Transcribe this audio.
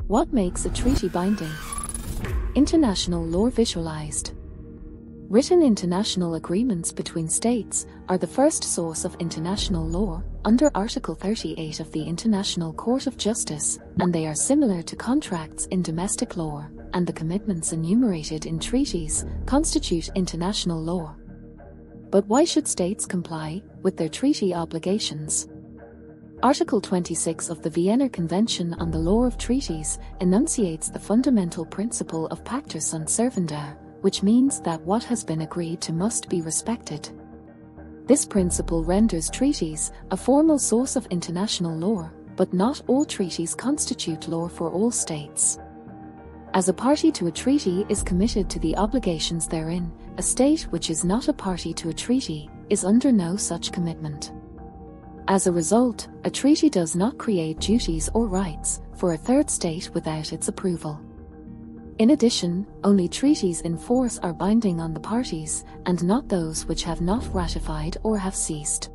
What makes a treaty binding? International law visualized. Written international agreements between states are the first source of international law under Article 38 of the International Court of Justice, and they are similar to contracts in domestic law, and the commitments enumerated in treaties constitute international law. But why should states comply with their treaty obligations? Article 26 of the Vienna Convention on the Law of Treaties enunciates the fundamental principle of pacta sunt servanda, which means that what has been agreed to must be respected. This principle renders treaties a formal source of international law, but not all treaties constitute law for all states. As a party to a treaty is committed to the obligations therein, a state which is not a party to a treaty is under no such commitment. As a result, a treaty does not create duties or rights for a third state without its approval. In addition, only treaties in force are binding on the parties, and not those which have not ratified or have ceased.